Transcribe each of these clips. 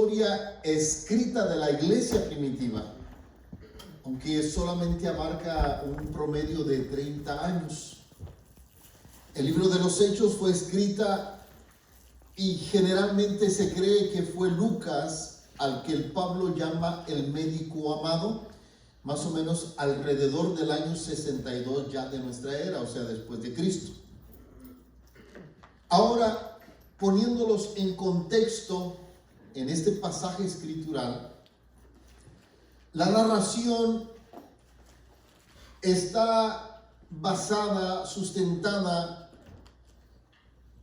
historia escrita de la iglesia primitiva, aunque solamente abarca un promedio de 30 años. El libro de los Hechos fue escrita y generalmente se cree que fue Lucas, al que el Pablo llama el médico amado, más o menos alrededor del año 62 ya de nuestra era, o sea, después de Cristo. Ahora, poniéndolos en contexto en este pasaje escritural, la narración está basada, sustentada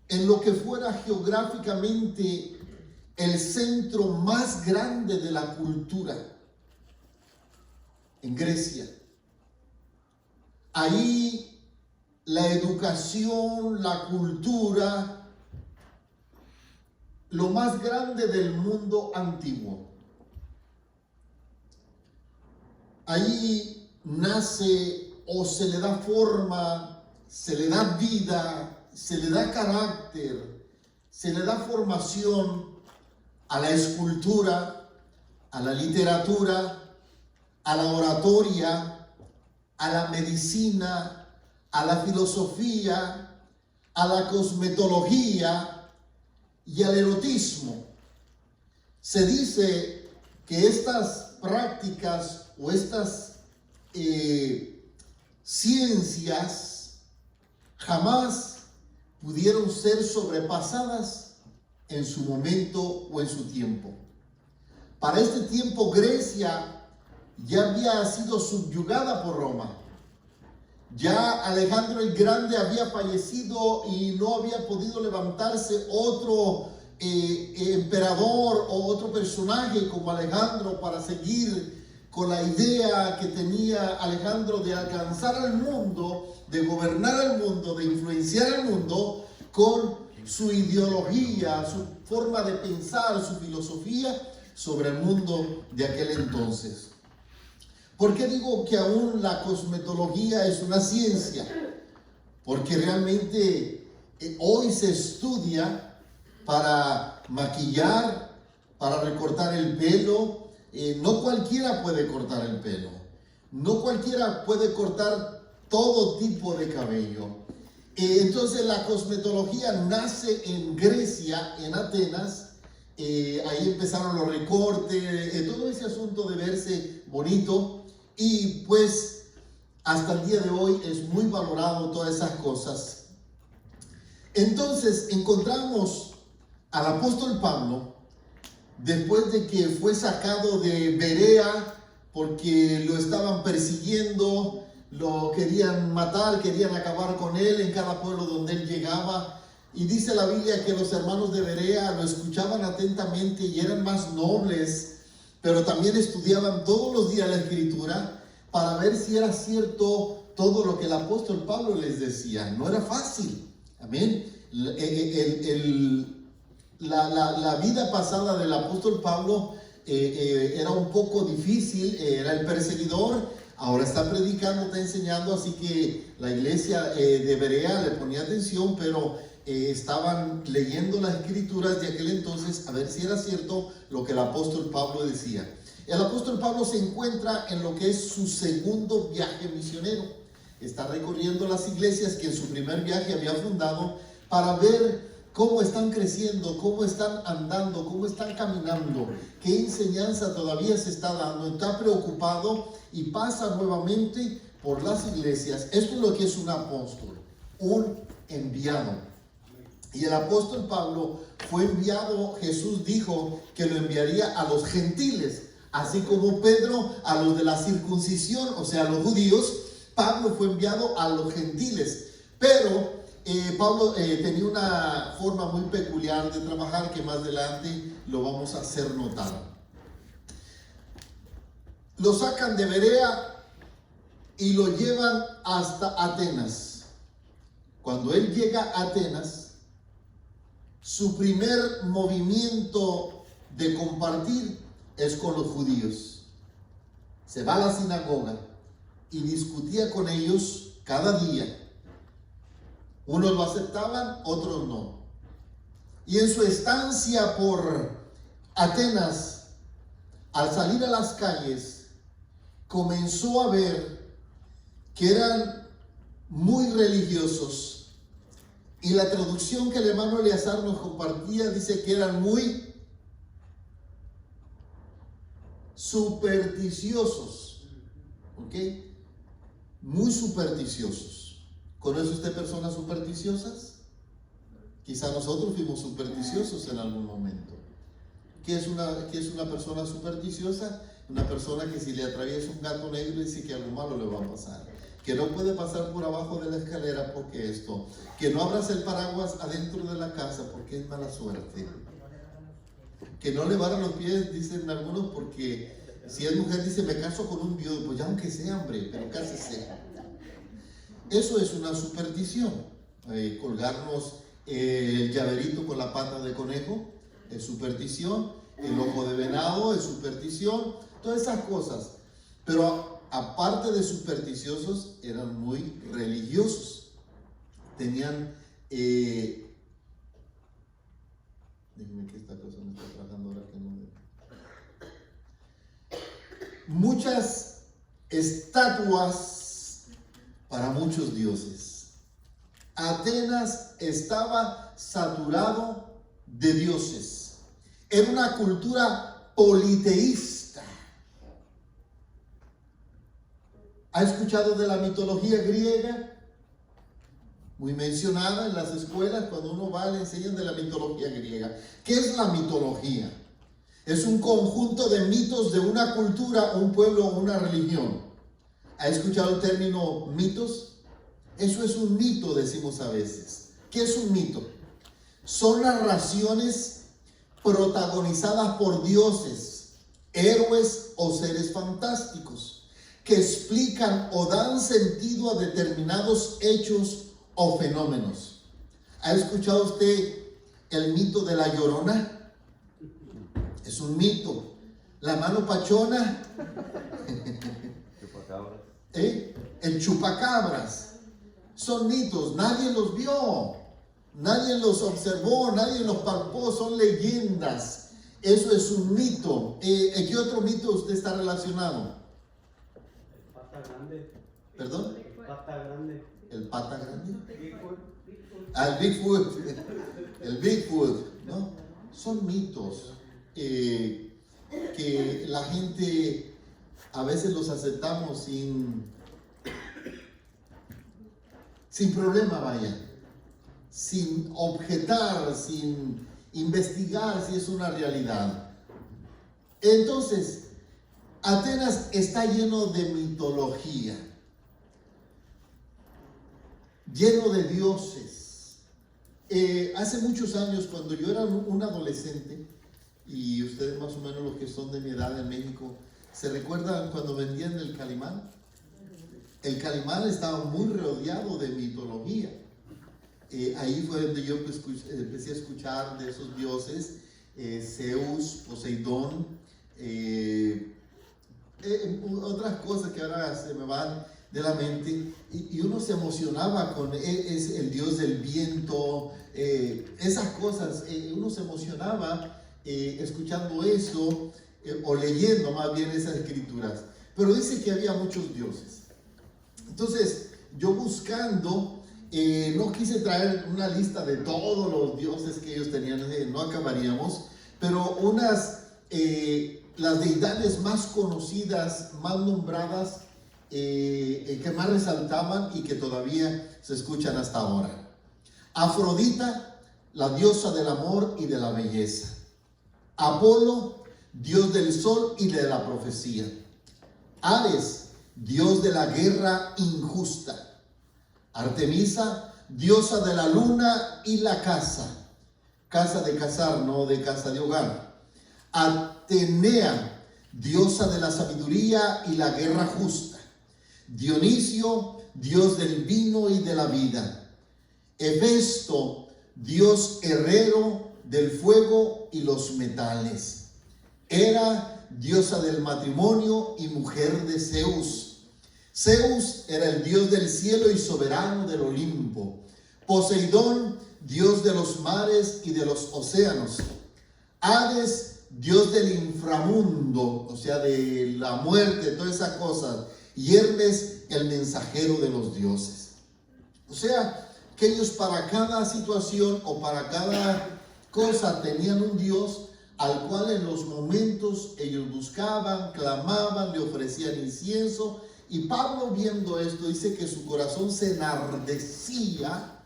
en lo que fuera geográficamente el centro más grande de la cultura, en Grecia. Ahí la educación, la cultura, lo más grande del mundo antiguo. Ahí nace o se le da forma, se le da vida, se le da carácter, se le da formación a la escultura, a la literatura, a la oratoria, a la medicina, a la filosofía, a la cosmetología y al erotismo. Se dice que estas prácticas o estas ciencias jamás pudieron ser sobrepasadas en su momento o en su tiempo. Para este tiempo Grecia ya había sido subyugada por Roma. Ya Alejandro el Grande había fallecido y no había podido levantarse otro emperador o otro personaje como Alejandro para seguir con la idea que tenía Alejandro de alcanzar al mundo, de gobernar al mundo, de influenciar al mundo con su ideología, su forma de pensar, su filosofía sobre el mundo de aquel entonces. ¿Por qué digo que aún la cosmetología es una ciencia? Porque realmente hoy se estudia para maquillar, para recortar el pelo. No cualquiera puede cortar el pelo. No cualquiera puede cortar todo tipo de cabello. Entonces la cosmetología nace en Grecia, en Atenas. Ahí empezaron los recortes, todo ese asunto de verse bonito. Y pues hasta el día de hoy es muy valorado todas esas cosas. Entonces encontramos al apóstol Pablo, después de que fue sacado de Berea porque lo estaban persiguiendo, lo querían matar, querían acabar con él en cada pueblo donde él llegaba. Y dice la Biblia que los hermanos de Berea lo escuchaban atentamente y eran más nobles, pero también estudiaban todos los días la Escritura para ver si era cierto todo lo que el apóstol Pablo les decía. No era fácil, amén. La vida pasada del apóstol Pablo era un poco difícil, era el perseguidor, ahora está predicando, está enseñando, así que la iglesia de Berea le ponía atención, pero estaban leyendo las escrituras de aquel entonces a ver si era cierto lo que el apóstol Pablo decía. El apóstol Pablo se encuentra en lo que es su segundo viaje misionero. Está recorriendo las iglesias que en su primer viaje había fundado para ver cómo están creciendo, cómo están andando, cómo están caminando, qué enseñanza todavía se está dando. Está preocupado y pasa nuevamente por las iglesias. Esto es lo que es un apóstol, un enviado. Y el apóstol Pablo fue enviado, Jesús dijo que lo enviaría a los gentiles, así como Pedro a los de la circuncisión, o sea, a los judíos. Pablo fue enviado a los gentiles, pero Pablo tenía una forma muy peculiar de trabajar que más adelante lo vamos a hacer notar. Lo sacan de Berea y lo llevan hasta Atenas. Cuando él llega a Atenas, su primer movimiento de compartir es con los judíos. Se va a la sinagoga y discutía con ellos cada día. Unos lo aceptaban, otros no. Y en su estancia por Atenas, al salir a las calles, comenzó a ver que eran muy religiosos. Y la traducción que el hermano Eleazar nos compartía dice que eran muy supersticiosos. ¿Ok? Muy supersticiosos. ¿Conoce usted personas supersticiosas? Quizá nosotros fuimos supersticiosos en algún momento. ¿Qué es una persona supersticiosa? Una persona que si le atraviesa un gato negro dice que algo malo le va a pasar. Que no puede pasar por abajo de la escalera porque esto. Que no abras el paraguas adentro de la casa porque es mala suerte. Que no le barra los pies, dicen algunos, porque si es mujer dice me caso con un viudo. Pues ya aunque sea hambre, pero cásese. Eso es una superstición. Colgarnos el llaverito con la pata de conejo es superstición, el ojo de venado es superstición, todas esas cosas. Pero aparte de supersticiosos, eran muy religiosos. Tenían, déjenme que esta cosa me está trabajando ahora que no me... Muchas estatuas para muchos dioses. Atenas estaba saturado de dioses. Era una cultura politeísta. ¿Ha escuchado de la mitología griega? Muy mencionada en las escuelas. Cuando uno va le enseñan de la mitología griega. ¿Qué es la mitología? Es un conjunto de mitos de una cultura, un pueblo o una religión. ¿Ha escuchado el término mitos? Eso es un mito, decimos a veces. ¿Qué es un mito? Son narraciones protagonizadas por dioses, héroes o seres fantásticos que explican o dan sentido a determinados hechos o fenómenos. ¿Ha escuchado usted el mito de la Llorona? Es un mito. La mano pachona. Chupacabras. El chupacabras. Son mitos, nadie los vio, nadie los observó, nadie los palpó, son leyendas. Eso es un mito. ¿Qué otro mito usted está relacionado? El pata grande. ¿Perdón? El pata grande. ¿El pata grande? Bigfoot. Ah, el Bigfoot. El Bigfoot, ¿no? Son mitos que la gente a veces los aceptamos sin problema, vaya, sin objetar, sin investigar si es una realidad. Entonces, Atenas está lleno de mitología, lleno de dioses. Hace muchos años, cuando yo era un adolescente, y ustedes más o menos los que son de mi edad en México, ¿se recuerdan cuando vendían el calimán? El calimán estaba muy rodeado de mitología. Ahí fue donde yo empecé a escuchar de esos dioses, Zeus, Poseidón, otras cosas que ahora se me van de la mente, y uno se emocionaba con es el dios del viento, esas cosas, uno se emocionaba escuchando eso, o leyendo más bien esas escrituras. Pero dice que había muchos dioses. Entonces, yo buscando, no quise traer una lista de todos los dioses que ellos tenían, no acabaríamos, pero las deidades más conocidas, más nombradas, que más resaltaban y que todavía se escuchan hasta ahora. Afrodita, la diosa del amor y de la belleza. Apolo, dios del sol y de la profecía. Ares, dios de la guerra injusta. Artemisa, diosa de la luna y la casa. Casa de cazar, no de casa de hogar. Atenea, diosa de la sabiduría y la guerra justa. Dionisio, dios del vino y de la vida. Hefesto, dios herrero del fuego y los metales. Hera, diosa del matrimonio y mujer de Zeus. Zeus era el dios del cielo y soberano del Olimpo. Poseidón, dios de los mares y de los océanos. Hades, Dios del inframundo, o sea, de la muerte, todas esas cosas. Y Hermes, el mensajero de los dioses. O sea, que ellos para cada situación o para cada cosa tenían un Dios al cual en los momentos ellos buscaban, clamaban, le ofrecían incienso. Y Pablo, viendo esto, dice que su corazón se enardecía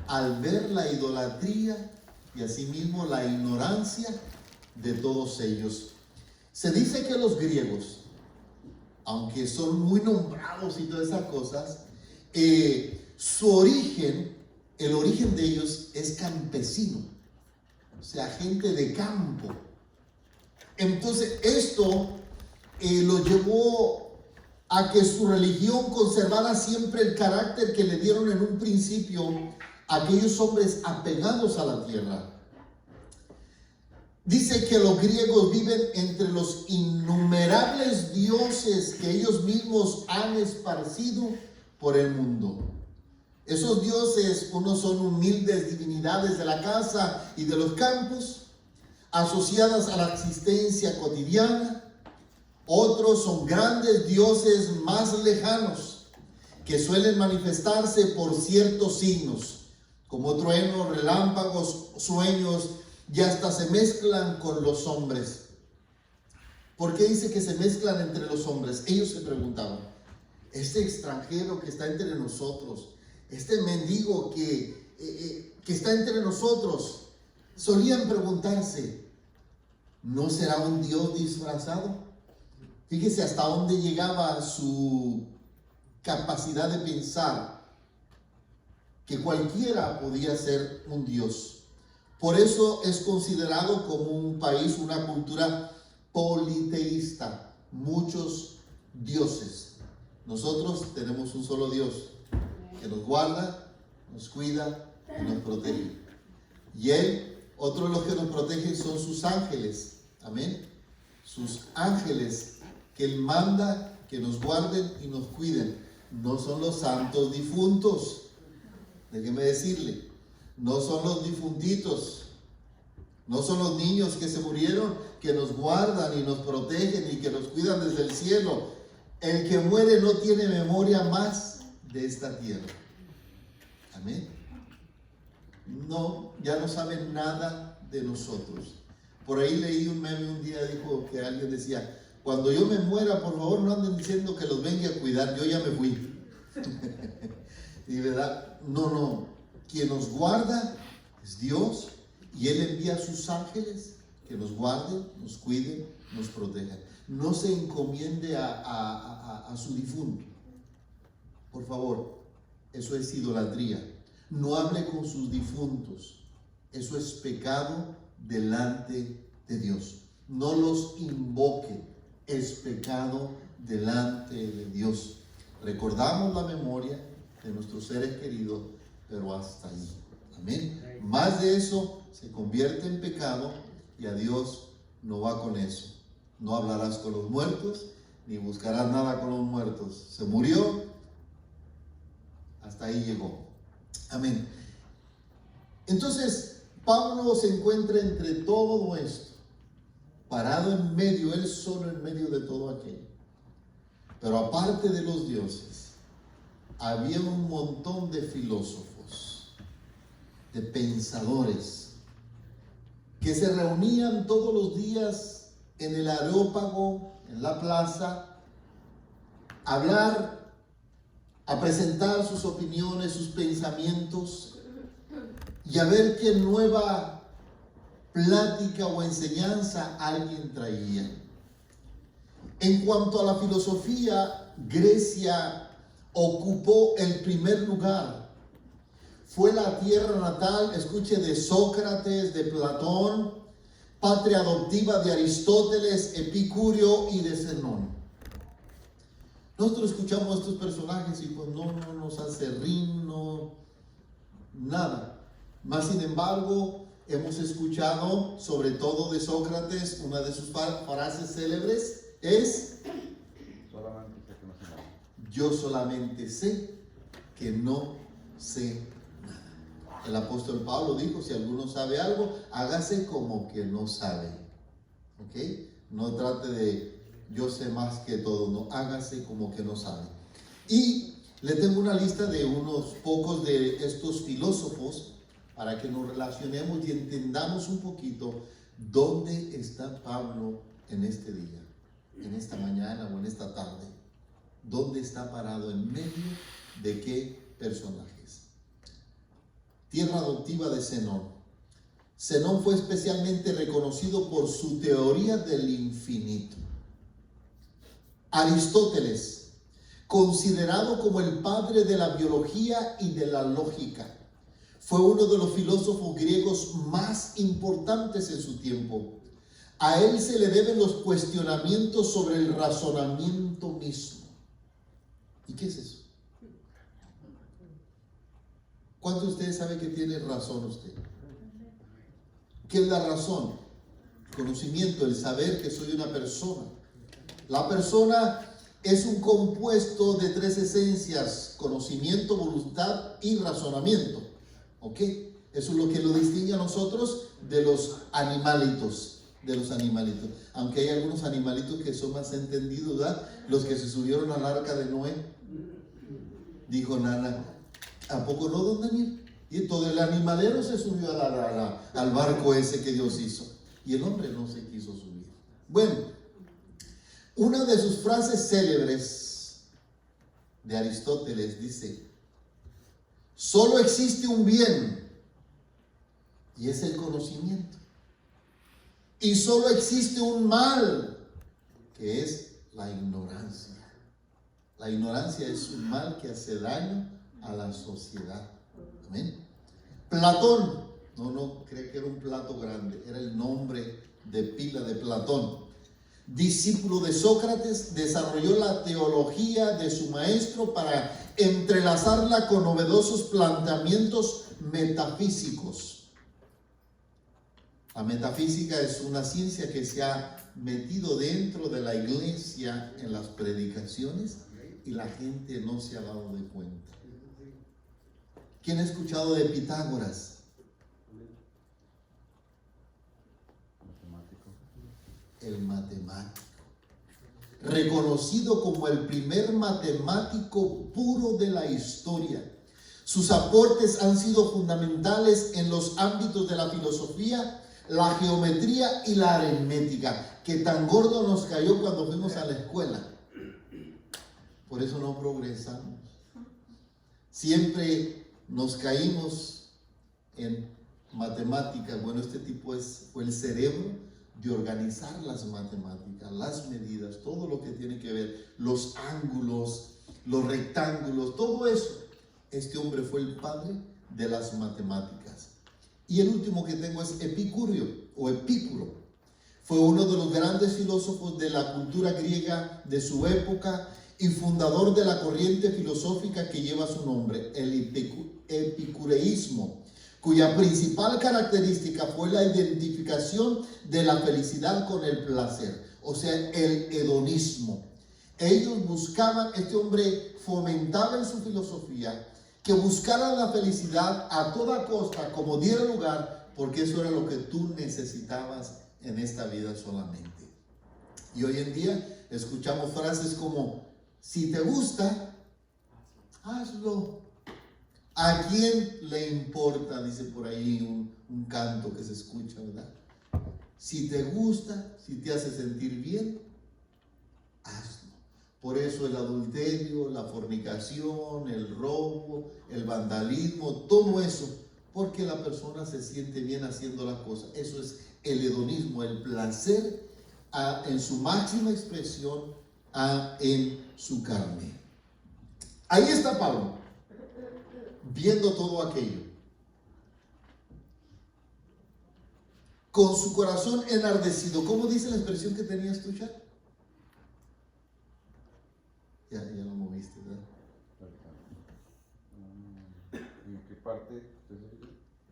al ver la idolatría y asimismo la ignorancia de todos ellos. Se dice que los griegos, aunque son muy nombrados y todas esas cosas, su origen, el origen de ellos es campesino, o sea, gente de campo. Entonces esto lo llevó a que su religión conservara siempre el carácter que le dieron en un principio aquellos hombres apegados a la tierra. Dice que los griegos viven entre los innumerables dioses que ellos mismos han esparcido por el mundo. Esos dioses, unos son humildes divinidades de la casa y de los campos, asociadas a la existencia cotidiana. Otros son grandes dioses más lejanos, que suelen manifestarse por ciertos signos, como truenos, relámpagos, sueños, y hasta se mezclan con los hombres. ¿Por qué dice que se mezclan entre los hombres? Ellos se preguntaban, este extranjero que está entre nosotros, este mendigo que está entre nosotros, solían preguntarse, ¿no será un Dios disfrazado? Fíjese hasta dónde llegaba su capacidad de pensar que cualquiera podía ser un Dios. Por eso es considerado como un país, una cultura politeísta, muchos dioses. Nosotros tenemos un solo Dios que nos guarda, nos cuida y nos protege. Y Él, otro de los que nos protegen son sus ángeles. Amén. Sus ángeles que Él manda que nos guarden y nos cuiden. No son los santos difuntos. Déjeme decirle, no son los difuntitos. No son los niños que se murieron que nos guardan y nos protegen y que nos cuidan desde el cielo. El que muere no tiene memoria más de esta tierra. Amén. No, ya no saben nada de nosotros. Por ahí leí un meme un día, dijo que alguien decía, cuando yo me muera, por favor no anden diciendo que los venga a cuidar, yo ya me fui. Y verdad, no, quien nos guarda es Dios y Él envía a sus ángeles que nos guarden, nos cuiden, nos protejan. No se encomiende a su difunto. Por favor, eso es idolatría. No hable con sus difuntos. Eso es pecado delante de Dios. No los invoque. Es pecado delante de Dios. Recordamos la memoria de nuestros seres queridos, pero hasta ahí. Amén. Más de eso se convierte en pecado y a Dios no va con eso. No hablarás con los muertos, ni buscarás nada con los muertos. Se murió, hasta ahí llegó. Amén. Entonces, Pablo se encuentra entre todo esto, parado en medio, él solo en medio de todo aquello. Pero aparte de los dioses, había un montón de filósofos, de pensadores, que se reunían todos los días en el Areópago, en la plaza, a hablar, a presentar sus opiniones, sus pensamientos, y a ver qué nueva plática o enseñanza alguien traía. En cuanto a la filosofía, Grecia ocupó el primer lugar. Fue la tierra natal, escuche, de Sócrates, de Platón, patria adoptiva de Aristóteles, Epicurio y de Zenón. Nosotros escuchamos a estos personajes y pues no nos hace rin, no, nada. Más sin embargo, hemos escuchado, sobre todo de Sócrates, una de sus frases célebres es: yo solamente sé que no sé nada. El apóstol Pablo dijo, si alguno sabe algo, hágase como que no sabe. ¿Ok? No trate de yo sé más que todo, no, hágase como que no sabe. Y le tengo una lista de unos pocos de estos filósofos para que nos relacionemos y entendamos un poquito dónde está Pablo en este día, en esta mañana o en esta tarde. ¿Dónde está parado? ¿En medio de qué personajes? Tierra adoptiva de Zenón. Zenón fue especialmente reconocido por su teoría del infinito. Aristóteles, considerado como el padre de la biología y de la lógica, fue uno de los filósofos griegos más importantes en su tiempo. A él se le deben los cuestionamientos sobre el razonamiento mismo. ¿Y qué es eso? ¿Cuántos de ustedes saben que tiene razón usted? ¿Qué es la razón? El conocimiento, el saber que soy una persona. La persona es un compuesto de tres esencias: conocimiento, voluntad y razonamiento. ¿Ok? Eso es lo que lo distingue a nosotros de los animalitos. Aunque hay algunos animalitos que son más entendidos, ¿verdad? Los que se subieron al arca de Noé. Dijo Nana, ¿a poco no, don Daniel? Y todo el animalero se subió al barco ese que Dios hizo. Y el hombre no se quiso subir. Bueno, una de sus frases célebres de Aristóteles dice: solo existe un bien, y es el conocimiento. Y solo existe un mal, que es la ignorancia. La ignorancia es un mal que hace daño a la sociedad. Amén. Platón, no cree que era un plato grande, era el nombre de pila de Platón. Discípulo de Sócrates, desarrolló la teología de su maestro para entrelazarla con novedosos planteamientos metafísicos. La metafísica es una ciencia que se ha metido dentro de la iglesia en las predicaciones y la gente no se ha dado de cuenta. ¿Quién ha escuchado de Pitágoras? El matemático. Reconocido como el primer matemático puro de la historia. Sus aportes han sido fundamentales en los ámbitos de la filosofía, la geometría y la aritmética, que tan gordo nos cayó cuando fuimos a la escuela. Por eso no progresamos. Siempre nos caímos en matemáticas. Bueno, este tipo fue el cerebro de organizar las matemáticas, las medidas, todo lo que tiene que ver, los ángulos, los rectángulos, todo eso. Este hombre fue el padre de las matemáticas. Y el último que tengo es Epicuro. Fue uno de los grandes filósofos de la cultura griega de su época y fundador de la corriente filosófica que lleva su nombre, el epicureísmo, cuya principal característica fue la identificación de la felicidad con el placer, o sea, el hedonismo. Ellos buscaban, este hombre fomentaba en su filosofía que buscaran la felicidad a toda costa, como diera lugar, porque eso era lo que tú necesitabas en esta vida solamente. Y hoy en día escuchamos frases como: si te gusta, hazlo. ¿A quién le importa? Dice por ahí un canto que se escucha, ¿verdad? Si te gusta, si te hace sentir bien, hazlo. Por eso el adulterio, la fornicación, el robo, el vandalismo, todo eso, porque la persona se siente bien haciendo las cosas. Eso es el hedonismo, el placer en su máxima expresión en su carne. Ahí está Pablo, viendo todo aquello, con su corazón enardecido. ¿Cómo dice la expresión que tenías tú, Char? Ya lo moviste, ¿verdad? ¿En qué parte?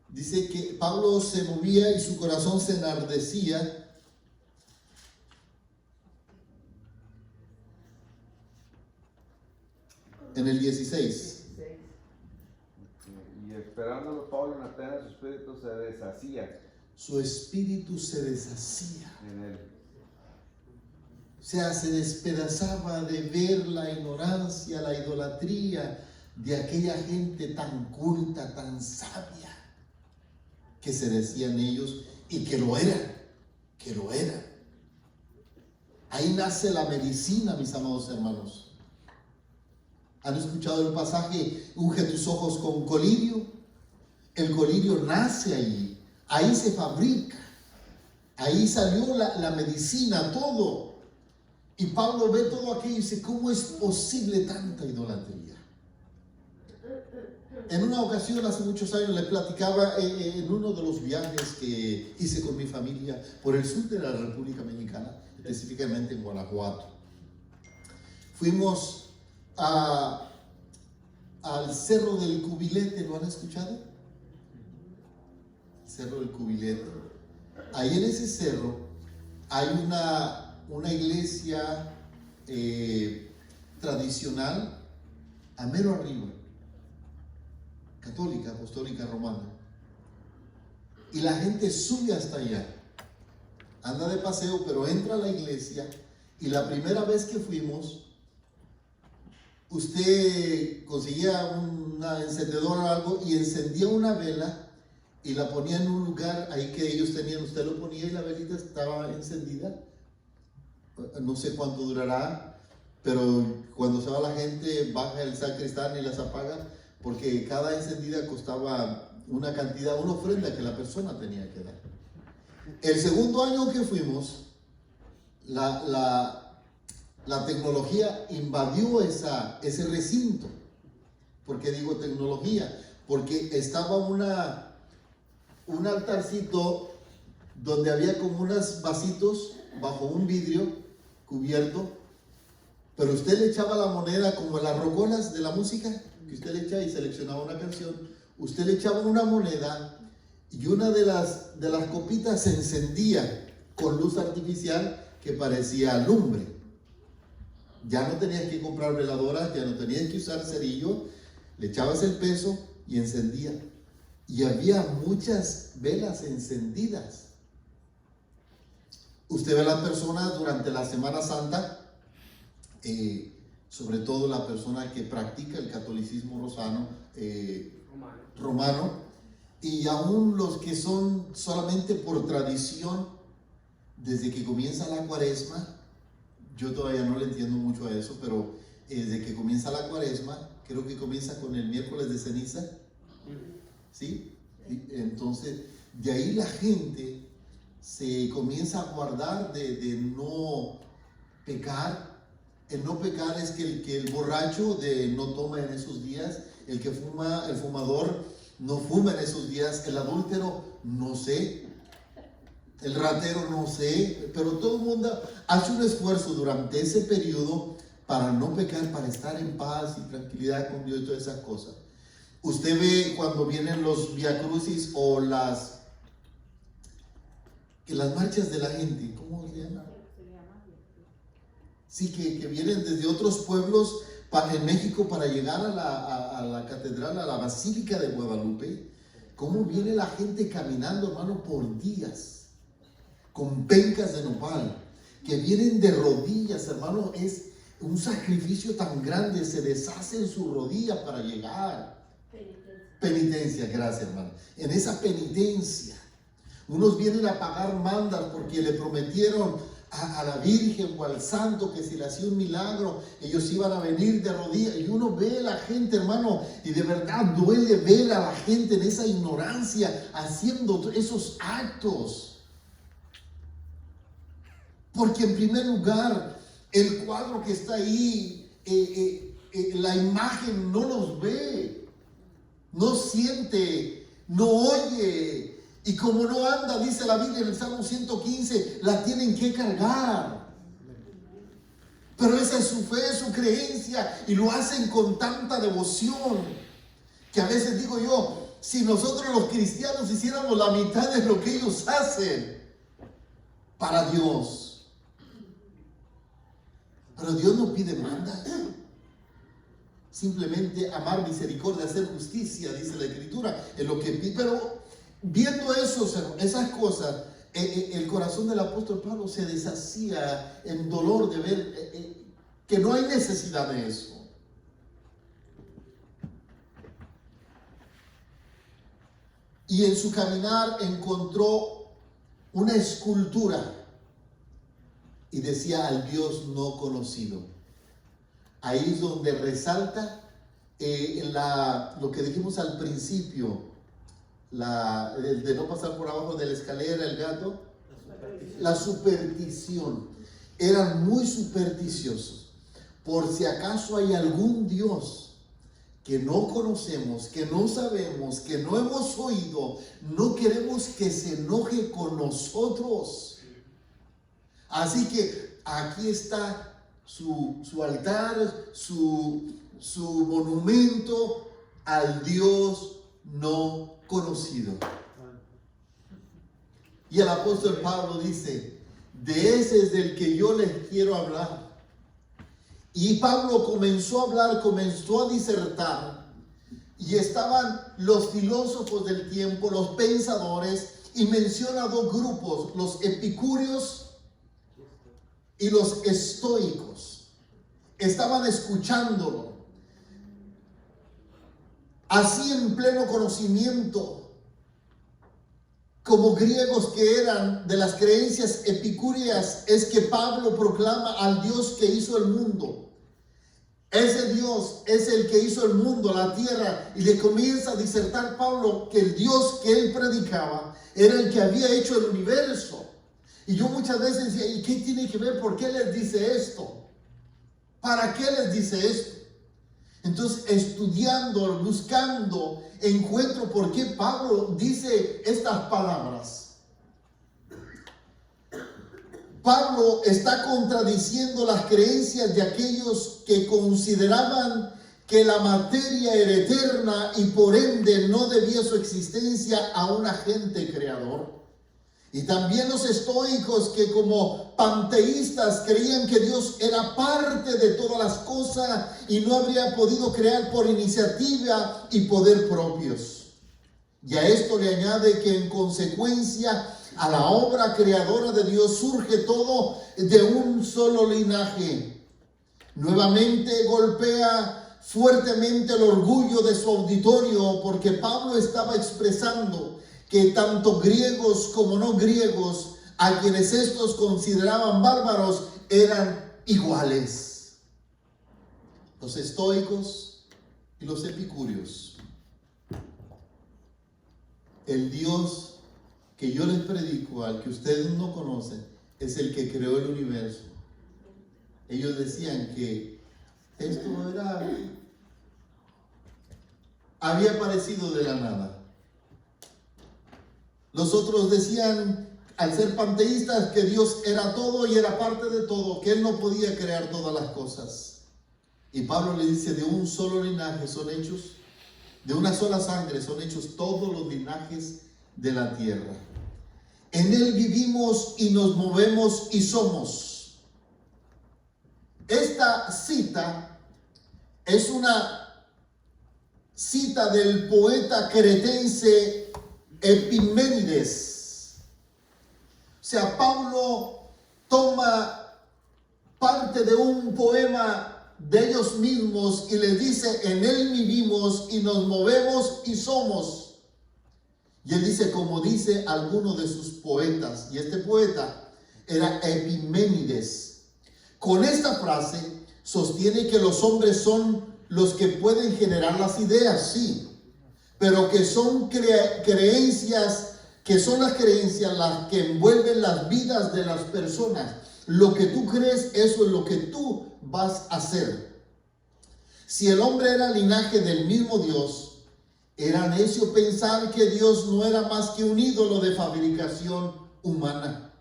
Dice que Pablo se movía y su corazón se enardecía. En el 16. Y esperándolo Pablo en Atenas, su espíritu se deshacía. Su espíritu se deshacía. En él. sea, se despedazaba de ver la ignorancia, la idolatría de aquella gente tan culta, tan sabia, que se decían ellos y que lo eran. Ahí nace la medicina, mis amados hermanos. ¿Han escuchado el pasaje, unge tus ojos con colirio? El colirio nace allí, ahí se fabrica, ahí salió la medicina, todo. Y Pablo ve todo aquello y dice, ¿cómo es posible tanta idolatría? En una ocasión, hace muchos años, le platicaba en uno de los viajes que hice con mi familia por el sur de la República Mexicana, específicamente en Guanajuato. Fuimos al Cerro del Cubilete, ¿lo han escuchado? Cerro del Cubilete. Ahí en ese cerro hay una iglesia tradicional a mero arriba, católica, apostólica, romana. Y la gente sube hasta allá, anda de paseo, pero entra a la iglesia. Y la primera vez que fuimos, usted conseguía una encendedora o algo y encendía una vela y la ponía en un lugar ahí que ellos tenían. Usted lo ponía y la velita estaba encendida. No sé cuánto durará, pero cuando se va la gente, baja el sacristán y las apaga, porque cada encendida costaba una cantidad, una ofrenda que la persona tenía que dar. El segundo año que fuimos, la tecnología invadió ese recinto. ¿Por qué digo tecnología? Porque estaba un altarcito donde había como unos vasitos bajo un vidrio cubierto, pero usted le echaba la moneda como las rocolas de la música, que usted le echaba y seleccionaba una canción. Usted le echaba una moneda y una de las copitas se encendía con luz artificial que parecía lumbre. Ya no tenías que comprar veladoras, ya no tenías que usar cerillo, le echabas el peso y encendía. Y había muchas velas encendidas. Usted ve a las personas durante la Semana Santa, sobre todo la persona que practica el catolicismo romano, y aún los que son solamente por tradición, desde que comienza la Cuaresma. Yo todavía no le entiendo mucho a eso, pero desde que comienza la Cuaresma, creo que comienza con el miércoles de ceniza, ¿sí? Entonces, de ahí la gente se comienza a guardar de no pecar. El no pecar es que el borracho no toma en esos días, el que fuma, el fumador no fuma en esos días, el adúltero no sé, el ratero no sé, pero todo el mundo hace un esfuerzo durante ese periodo para no pecar, para estar en paz y tranquilidad con Dios y todas esas cosas. Usted ve cuando vienen los viacrucis o las marchas de la gente, ¿cómo se llama? Sí, que vienen desde otros pueblos en México para llegar a la catedral, a la Basílica de Guadalupe. ¿Cómo viene la gente caminando, hermano, por días? Con pencas de nopal, que vienen de rodillas, hermano. Es un sacrificio tan grande, se deshacen su rodilla para llegar. Penitencia, gracias, hermano. En esa penitencia, unos vienen a pagar mandas porque le prometieron a la Virgen o al Santo que si le hacía un milagro, ellos iban a venir de rodillas. Y uno ve a la gente, hermano, y de verdad duele ver a la gente en esa ignorancia haciendo esos actos. Porque en primer lugar, el cuadro que está ahí, la imagen no los ve, no siente, no oye. Y como no anda, dice la Biblia en el Salmo 115, la tienen que cargar. Pero esa es su fe, su creencia, y lo hacen con tanta devoción, que a veces digo yo, si nosotros los cristianos hiciéramos la mitad de lo que ellos hacen para Dios. Pero Dios no pide mandas. Simplemente amar, misericordia, hacer justicia, dice la Escritura, es lo que pide. Pero viendo esas cosas, el corazón del apóstol Pablo se deshacía en dolor de ver que no hay necesidad de eso. Y en su caminar encontró una escultura y decía al Dios no conocido. Ahí es donde resalta lo que dijimos al principio, el de no pasar por abajo de la escalera, el gato, la superstición. Eran muy supersticiosos. Por si acaso hay algún Dios que no conocemos, que no sabemos, que no hemos oído, no queremos que se enoje con nosotros. Así que aquí está su altar, su monumento al Dios no conocido. Y el apóstol Pablo dice, de ese es del que yo les quiero hablar. Y Pablo comenzó a hablar, comenzó a disertar, y estaban los filósofos del tiempo, los pensadores, y menciona dos grupos, los epicúreos y los estoicos. Estaban escuchándolo, así en pleno conocimiento, como griegos que eran de las creencias epicúreas, es que Pablo proclama al Dios que hizo el mundo. Ese Dios es el que hizo el mundo, la tierra, y le comienza a disertar Pablo que el Dios que él predicaba era el que había hecho el universo. Y yo muchas veces decía, ¿y qué tiene que ver? ¿Por qué les dice esto? ¿Para qué les dice esto? Entonces, estudiando, buscando, encuentro por qué Pablo dice estas palabras. Pablo está contradiciendo las creencias de aquellos que consideraban que la materia era eterna y por ende no debía su existencia a un agente creador. Y también los estoicos que como panteístas creían que Dios era parte de todas las cosas y no habría podido crear por iniciativa y poder propios. Y a esto le añade que en consecuencia a la obra creadora de Dios surge todo de un solo linaje. Nuevamente golpea fuertemente el orgullo de su auditorio porque Pablo estaba expresando que tanto griegos como no griegos, a quienes estos consideraban bárbaros, eran iguales. Los estoicos y los epicúreos. El Dios que yo les predico, al que ustedes no conocen, es el que creó el universo. Ellos decían que esto había aparecido de la nada. Los otros decían, al ser panteístas, que Dios era todo y era parte de todo, que Él no podía crear todas las cosas. Y Pablo le dice, de un solo linaje son hechos, de una sola sangre son hechos todos los linajes de la tierra. En Él vivimos y nos movemos y somos. Esta cita es una cita del poeta cretense Epiménides. O sea, Pablo toma parte de un poema de ellos mismos y les dice, en Él vivimos y nos movemos y somos. Y él dice, como dice alguno de sus poetas, y este poeta era Epiménides. Con esta frase sostiene que los hombres son los que pueden generar las ideas, sí, pero que son creencias, que son las creencias las que envuelven las vidas de las personas. Lo que tú crees, eso es lo que tú vas a hacer. Si el hombre era linaje del mismo Dios, era necio pensar que Dios no era más que un ídolo de fabricación humana.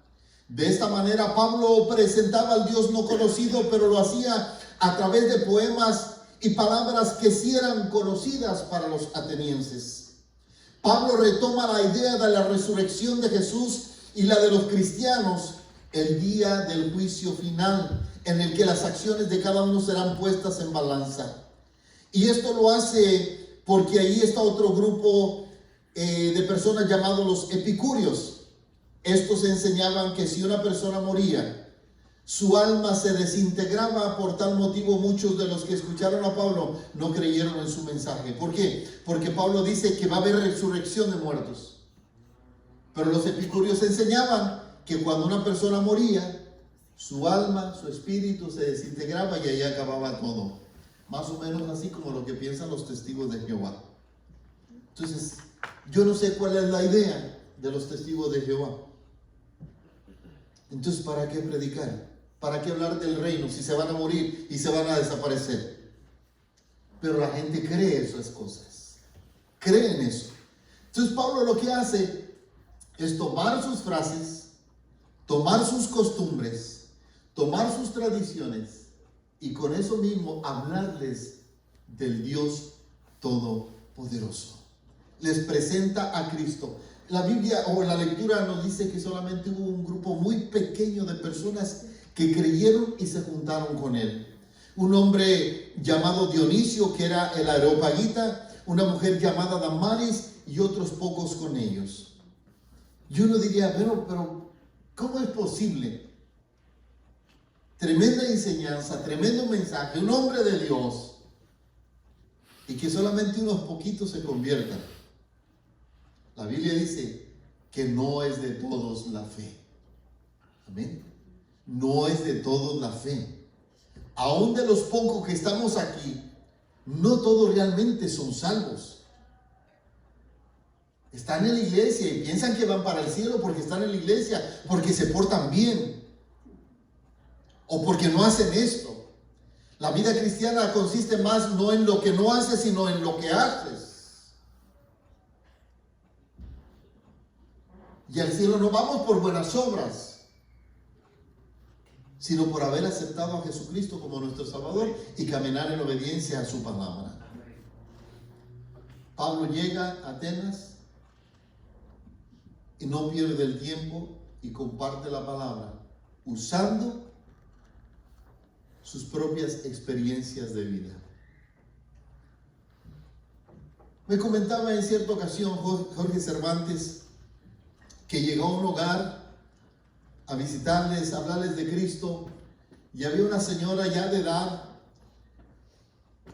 De esta manera Pablo presentaba al Dios no conocido, pero lo hacía a través de poemas y palabras que sí eran conocidas para los atenienses. Pablo retoma la idea de la resurrección de Jesús y la de los cristianos el día del juicio final, en el que las acciones de cada uno serán puestas en balanza. Y esto lo hace porque ahí está otro grupo de personas llamados los epicúreos. Estos enseñaban que si una persona moría, su alma se desintegraba. Por tal motivo muchos de los que escucharon a Pablo no creyeron en su mensaje. ¿Por qué? Porque Pablo dice que va a haber resurrección de muertos. Pero los epicúreos enseñaban que cuando una persona moría, su alma, su espíritu se desintegraba y ahí acababa todo. Más o menos así como lo que piensan los testigos de Jehová. Entonces, yo no sé cuál es la idea de los testigos de Jehová. Entonces, ¿para qué predicar? ¿Para qué hablar del reino si se van a morir y se van a desaparecer? Pero la gente cree esas cosas. Cree en eso. Entonces, Pablo lo que hace es tomar sus frases, tomar sus costumbres, tomar sus tradiciones y con eso mismo hablarles del Dios Todopoderoso. Les presenta a Cristo. La Biblia o la lectura nos dice que solamente hubo un grupo muy pequeño de personas que creyeron y se juntaron con él. Un hombre llamado Dionisio, que era el Areopagita, una mujer llamada Damaris y otros pocos con ellos. Y uno diría, pero ¿cómo es posible? Tremenda enseñanza, tremendo mensaje, un hombre de Dios, y que solamente unos poquitos se conviertan. La Biblia dice que no es de todos la fe. Amén. No es de todos la fe. Aún de los pocos que estamos aquí, no todos realmente son salvos. Están en la iglesia y piensan que van para el cielo porque están en la iglesia, porque se portan bien o porque no hacen esto. La vida cristiana consiste más no en lo que no haces, sino en lo que haces. Y al cielo no vamos por buenas obras, sino por haber aceptado a Jesucristo como nuestro Salvador y caminar en obediencia a su palabra. Pablo llega a Atenas y no pierde el tiempo y comparte la palabra usando sus propias experiencias de vida. Me comentaba en cierta ocasión Jorge Cervantes que llegó a un hogar a visitarles, a hablarles de Cristo, y había una señora ya de edad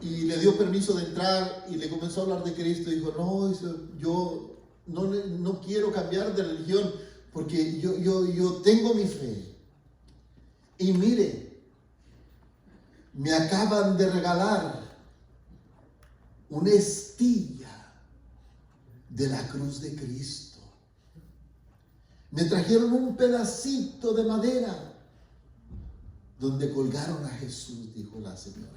y le dio permiso de entrar y le comenzó a hablar de Cristo y dijo, no, yo no quiero cambiar de religión porque yo tengo mi fe. Y mire, me acaban de regalar una estilla de la cruz de Cristo. Me trajeron un pedacito de madera donde colgaron a Jesús, dijo la señora.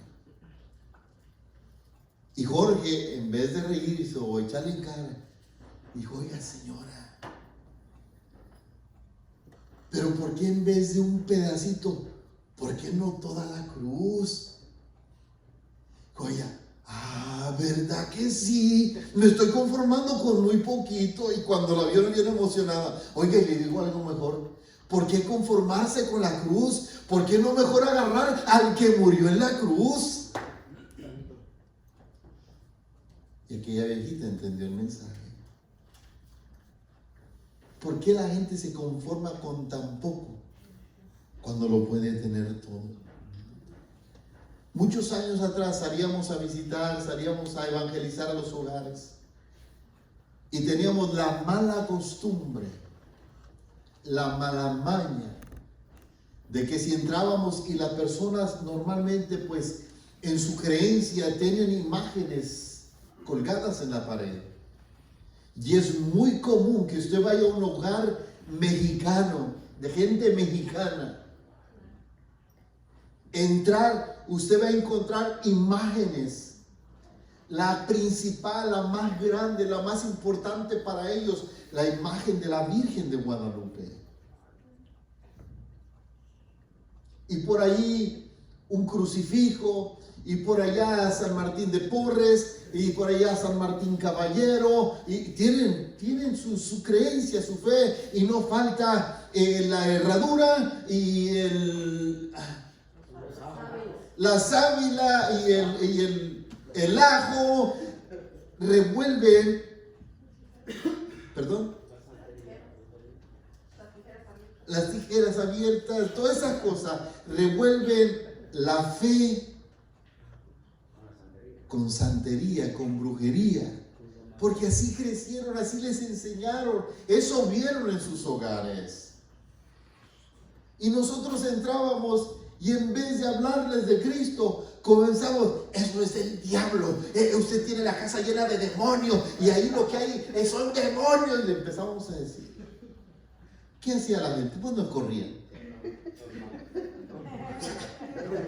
Y Jorge, en vez de reírse o echarle en cara, dijo, oiga señora, pero ¿por qué en vez de un pedacito, por qué no toda la cruz? Oiga, ¿verdad que sí? Me estoy conformando con muy poquito. Y cuando la vieron bien emocionada, oiga, y le digo algo mejor, ¿por qué conformarse con la cruz? ¿Por qué no mejor agarrar al que murió en la cruz? Y aquella viejita entendió el mensaje. ¿Por qué la gente se conforma con tan poco cuando lo puede tener todo? Muchos años atrás salíamos a visitar, salíamos a evangelizar a los hogares y teníamos la mala costumbre, la mala maña de que si entrábamos y las personas normalmente pues en su creencia tienen imágenes colgadas en la pared. Y es muy común que usted vaya a un hogar mexicano, de gente mexicana. Entrar, usted va a encontrar imágenes. La principal, la más grande, la más importante para ellos, la imagen de la Virgen de Guadalupe. Y por ahí un crucifijo, y por allá San Martín de Porres, y por allá San Martín Caballero, y tienen su creencia, su fe, y no falta la herradura y la sábila y el ajo, revuelven, perdón, las tijeras abiertas, todas esas cosas revuelven la fe con santería, con brujería. Porque así crecieron, así les enseñaron, eso vieron en sus hogares. Y nosotros entrábamos y en vez de hablarles de Cristo, comenzamos, eso es el diablo, usted tiene la casa llena de demonios y ahí lo que hay son demonios. Y le empezamos a decir, ¿qué hacía la gente? Pues nos corrían.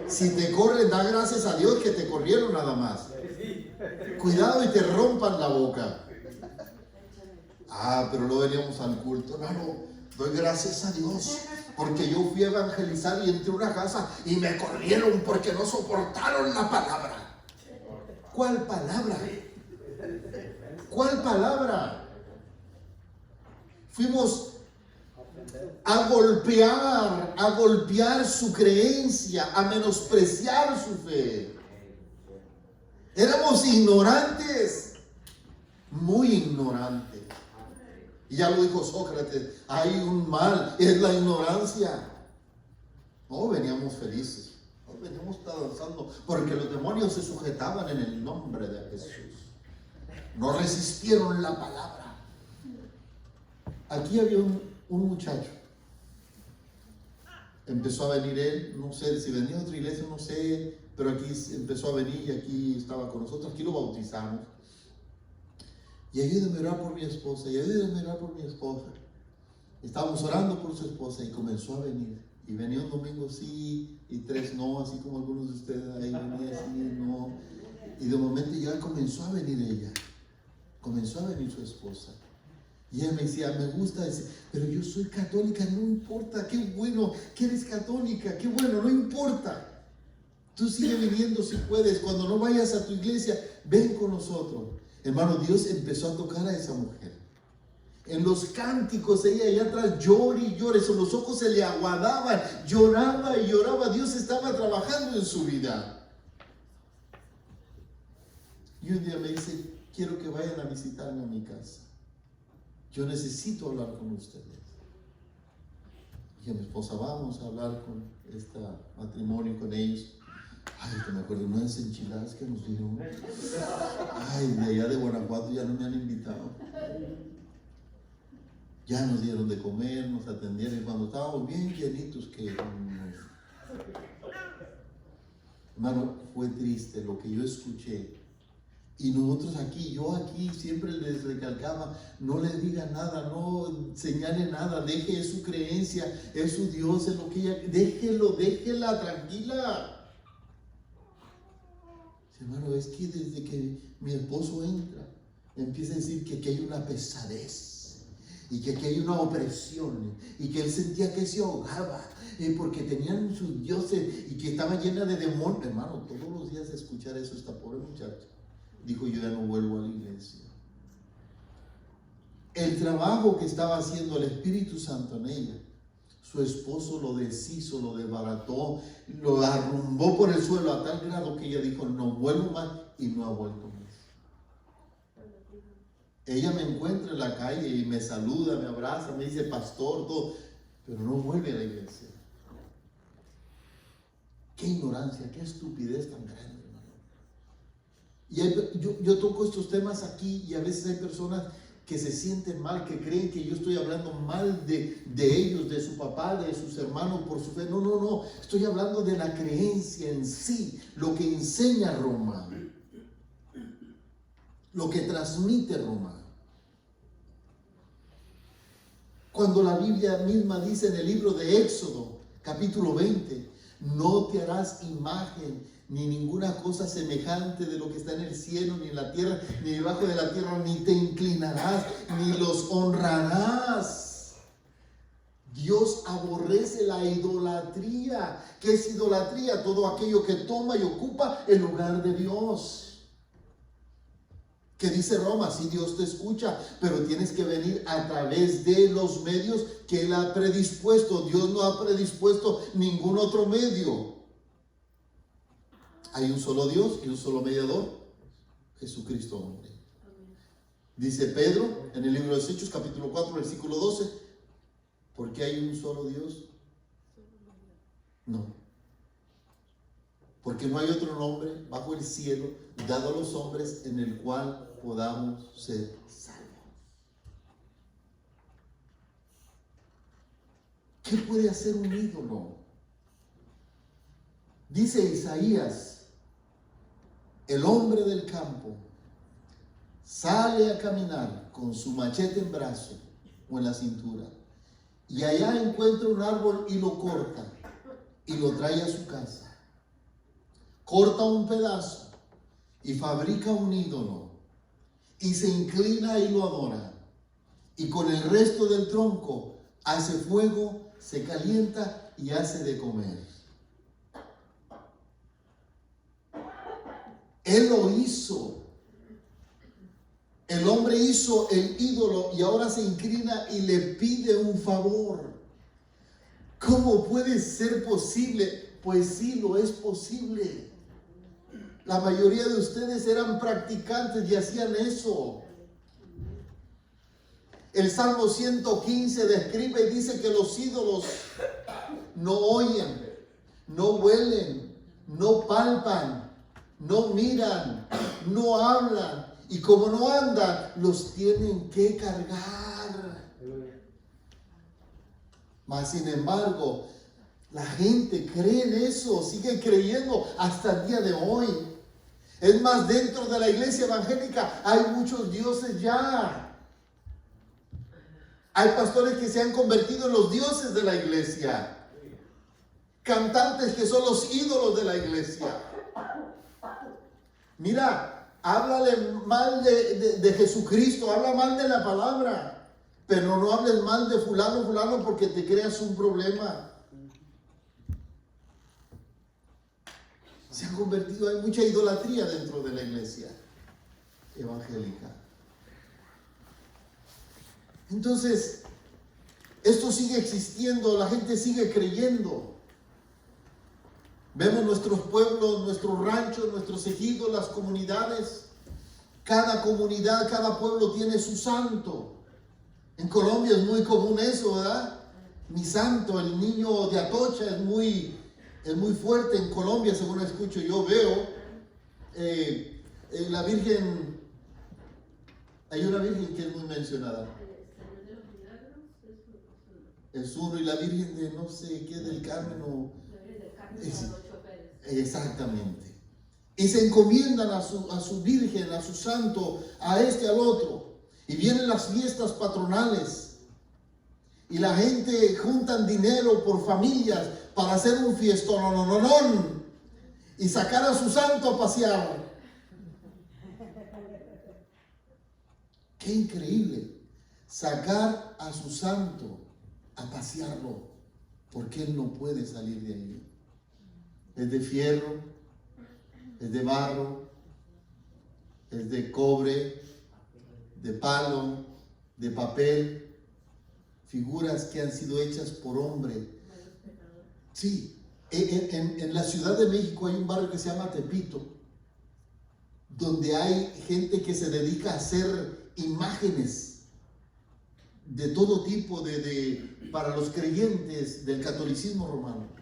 Si te corren, da gracias a Dios que te corrieron nada más. Cuidado y te rompan la boca. Pero no veníamos al culto. Hermano, doy gracias a Dios porque yo fui a evangelizar y entré a una casa y me corrieron porque no soportaron la palabra. ¿Cuál palabra? ¿Cuál palabra? Fuimos a golpear su creencia, a menospreciar su fe. Éramos ignorantes, muy ignorantes. Y ya lo dijo Sócrates, hay un mal, es la ignorancia. No, veníamos felices, no, veníamos danzando, porque los demonios se sujetaban en el nombre de Jesús. No resistieron la palabra. Aquí había un muchacho. Empezó a venir él, no sé si venía a otra iglesia, no sé, pero aquí empezó a venir y aquí estaba con nosotros, aquí lo bautizamos. Y ayúdame a orar por mi esposa, y ayúdame a orar por mi esposa. Estábamos orando por su esposa y comenzó a venir. Y venía un domingo sí y 3 no, así como algunos de ustedes ahí venía así, no. Y de momento ya comenzó a venir ella, comenzó a venir su esposa. Y ella me decía, me gusta decir, pero yo soy católica, no importa, qué bueno que eres católica, qué bueno, no importa. Tú sigue viniendo si puedes, cuando no vayas a tu iglesia, ven con nosotros. Hermano, Dios empezó a tocar a esa mujer. En los cánticos, ella allá atrás llora y llora, los ojos se le aguadaban, lloraba y lloraba. Dios estaba trabajando en su vida. Y un día me dice, quiero que vayan a visitarme a mi casa. Yo necesito hablar con ustedes. Y a mi esposa, vamos a hablar con este matrimonio, con ellos. Ay, que me acuerdo, unas enchiladas que nos dieron. Ay, de allá de Guanajuato ya no me han invitado. Ya nos dieron de comer, nos atendieron. Y cuando estábamos bien llenitos, que hermano, fue triste lo que yo escuché. Y nosotros aquí, yo aquí siempre les recalcaba, no le diga nada, no señale nada, deje su creencia, es su Dios, es lo que ella, déjela tranquila. Hermano, es que desde que mi esposo entra, empieza a decir que aquí hay una pesadez, y que aquí hay una opresión, y que él sentía que se ahogaba, porque tenían sus dioses, y que estaba llena de demonios. Hermano, todos los días de escuchar eso, esta pobre muchacha dijo, yo ya no vuelvo a la iglesia. El trabajo que estaba haciendo el Espíritu Santo en ella, su esposo lo deshizo, lo desbarató, lo arrumbó por el suelo a tal grado que ella dijo, no vuelvo más, y no ha vuelto más. Ella me encuentra en la calle y me saluda, me abraza, me dice pastor, todo, pero no vuelve a la iglesia. Qué ignorancia, qué estupidez tan grande. Y yo toco estos temas aquí y a veces hay personas que se sienten mal, que creen que yo estoy hablando mal de ellos, de su papá, de sus hermanos por su fe. No, estoy hablando de la creencia en sí, lo que enseña Roma, lo que transmite Roma. Cuando la Biblia misma dice en el libro de Éxodo, capítulo 20, no te harás imagen ni ninguna cosa semejante de lo que está en el cielo, ni en la tierra, ni debajo de la tierra, ni te inclinarás, ni los honrarás. Dios aborrece la idolatría. ¿Qué es idolatría? Todo aquello que toma y ocupa el lugar de Dios. ¿Qué dice Roma? Sí, Dios te escucha, pero tienes que venir a través de los medios que Él ha predispuesto. Dios no ha predispuesto ningún otro medio. Hay un solo Dios y un solo mediador, Jesucristo hombre. Dice Pedro en el libro de los Hechos, capítulo 4, versículo 12, ¿Por qué hay un solo Dios? No. Porque no hay otro nombre bajo el cielo dado a los hombres en el cual podamos ser salvos. ¿Qué puede hacer un ídolo? Dice Isaías, el hombre del campo sale a caminar con su machete en brazo o en la cintura, y allá encuentra un árbol y lo corta y lo trae a su casa. Corta un pedazo y fabrica un ídolo y se inclina y lo adora, y con el resto del tronco hace fuego, se calienta y hace de comer. Él lo hizo. El hombre hizo el ídolo y ahora se inclina y le pide un favor. ¿Cómo puede ser posible? Pues sí, lo es posible. La mayoría de ustedes eran practicantes y hacían eso. El Salmo 115 describe y dice que los ídolos no oyen, no huelen, no palpan, no miran, no hablan, y como no andan, los tienen que cargar. Mas sin embargo, la gente cree en eso, sigue creyendo hasta el día de hoy. Es más, dentro de la iglesia evangélica hay muchos dioses ya. Hay pastores que se han convertido en los dioses de la iglesia. Cantantes que son los ídolos de la iglesia. Mira, háblale mal de Jesucristo, habla mal de la palabra, pero no hables mal de fulano porque te creas un problema. Se han convertido, hay mucha idolatría dentro de la iglesia evangélica. Entonces, esto sigue existiendo, la gente sigue creyendo. Vemos nuestros pueblos, nuestros ranchos, nuestros ejidos, las comunidades. Cada comunidad, cada pueblo tiene su santo. En Colombia es muy común eso, ¿verdad? Mi santo, el niño de Atocha, es muy fuerte en Colombia, según escucho. Yo veo la Virgen, hay una Virgen que es muy mencionada. Es uno, y la Virgen de no sé qué, del Carmen o... Exactamente. Y se encomiendan a su Virgen, a su santo, a este, al otro. Y vienen las fiestas patronales. Y la gente juntan dinero por familias para hacer un fiestón. Y sacar a su santo a pasear. Qué increíble. Sacar a su santo a pasearlo. Porque él no puede salir de ahí. Es de fierro, es de barro, es de cobre, de palo, de papel, figuras que han sido hechas por hombre. Sí, en la Ciudad de México hay un barrio que se llama Tepito, donde hay gente que se dedica a hacer imágenes de todo tipo para los creyentes del catolicismo romano.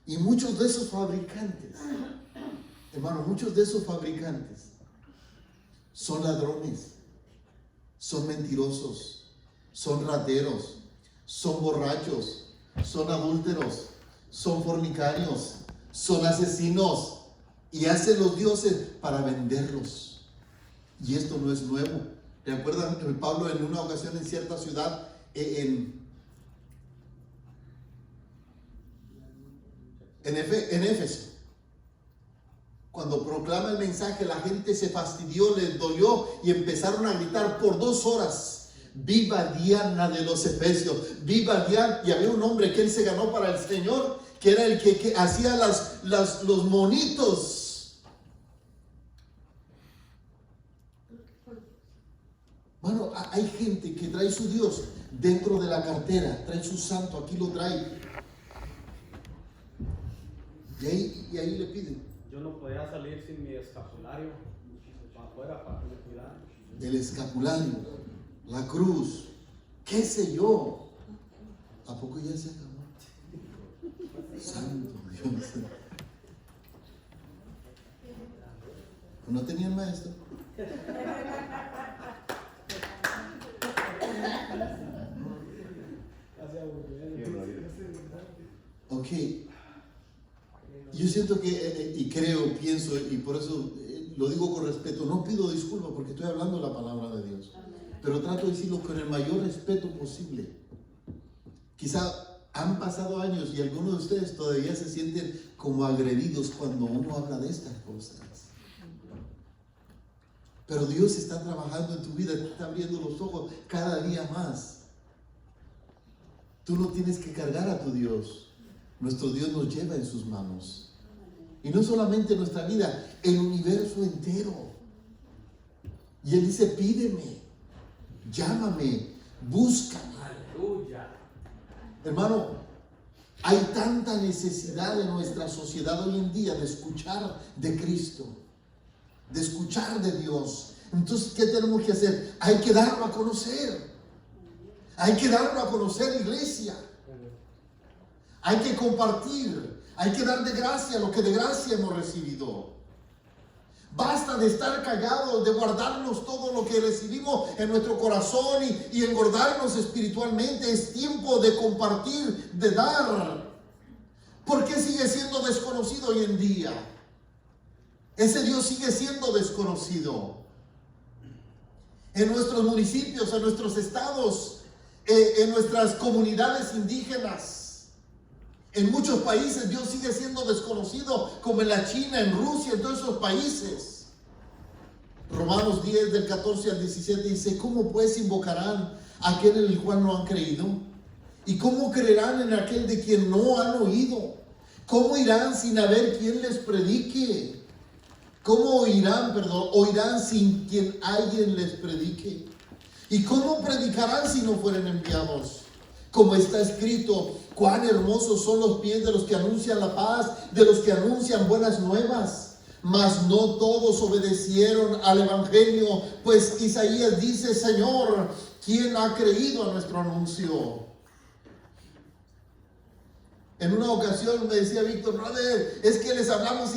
Y muchos de esos fabricantes, hermano, muchos de esos fabricantes son ladrones, son mentirosos, son rateros, son borrachos, son adúlteros, son fornicarios, son asesinos, y hacen los dioses para venderlos. Y esto no es nuevo. ¿Recuerdan que Pablo en una ocasión en cierta ciudad, en Éfeso, cuando proclama el mensaje, la gente se fastidió, les dolió y empezaron a gritar por 2 horas: ¡viva Diana de los Efesios! ¡Viva Diana! Y había un hombre que él se ganó para el Señor, que era el que hacía los monitos. Bueno, hay gente que trae su Dios dentro de la cartera, trae su santo, aquí lo trae. Y ahí le piden. Yo no podía salir sin mi escapulario para afuera para que me cuidaran. El escapulario, la cruz, qué sé yo. ¿A poco ya se acabó? Santo Dios. ¿No tenían maestro? Ok. Yo siento que, y creo, pienso, y por eso lo digo con respeto, no pido disculpas porque estoy hablando la palabra de Dios, pero trato de decirlo con el mayor respeto posible. Quizá han pasado años y algunos de ustedes todavía se sienten como agredidos cuando uno habla de estas cosas. Pero Dios está trabajando en tu vida, te está abriendo los ojos cada día más. Tú no tienes que cargar a tu Dios. Nuestro Dios nos lleva en sus manos. Y no solamente nuestra vida, el universo entero. Y Él dice, pídeme, llámame, búscame. Aleluya. Hermano, hay tanta necesidad en nuestra sociedad hoy en día de escuchar de Cristo, de escuchar de Dios. Entonces, ¿qué tenemos que hacer? Hay que darlo a conocer. Hay que darlo a conocer, iglesia. Hay que compartir. Hay que dar de gracia lo que de gracia hemos recibido. Basta de estar callados, de guardarnos todo lo que recibimos en nuestro corazón y engordarnos espiritualmente. Es tiempo de compartir, de dar. ¿Por qué sigue siendo desconocido hoy en día? Ese Dios sigue siendo desconocido. En nuestros municipios, en nuestros estados, en nuestras comunidades indígenas. En muchos países Dios sigue siendo desconocido, como en la China, en Rusia, en todos esos países. Romanos 10, del 14 al 17 dice, ¿cómo pues invocarán a aquel en el cual no han creído? ¿Y cómo creerán en aquel de quien no han oído? ¿Cómo irán sin haber quien les predique? ¿Cómo oirán sin quien alguien les predique? ¿Y cómo predicarán si no fueren enviados? Como está escrito, cuán hermosos son los pies de los que anuncian la paz, de los que anuncian buenas nuevas. Mas no todos obedecieron al evangelio, pues Isaías dice, Señor, ¿quién ha creído a nuestro anuncio? En una ocasión me decía Víctor, brother, es que les hablamos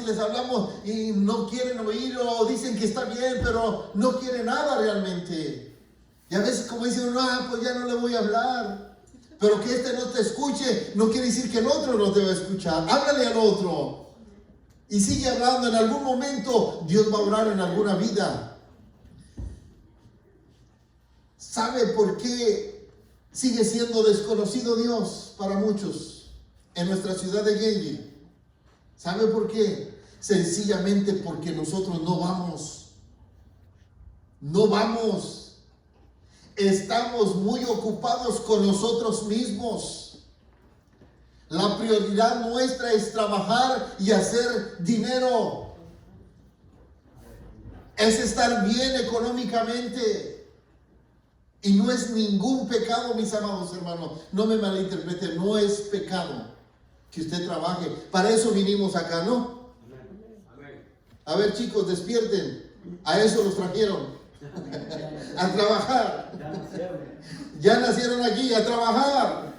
y no quieren oír, o dicen que está bien, pero no quieren nada realmente. Y a veces como dicen, no, pues ya no le voy a hablar. Pero que este no te escuche no quiere decir que el otro no te va a escuchar. Háblale al otro. Y sigue hablando. En algún momento Dios va a obrar en alguna vida. ¿Sabe por qué sigue siendo desconocido Dios para muchos en nuestra ciudad de Gainesville? ¿Sabe por qué? Sencillamente porque nosotros no vamos. No vamos. Estamos muy ocupados con nosotros mismos. La prioridad nuestra es trabajar y hacer dinero. Es estar bien económicamente. Y no es ningún pecado, mis amados hermanos. No me malinterpreten, no es pecado que usted trabaje. Para eso vinimos acá, ¿no? A ver, chicos, despierten. A eso los trajeron. A trabajar. Ya nacieron aquí, a trabajar.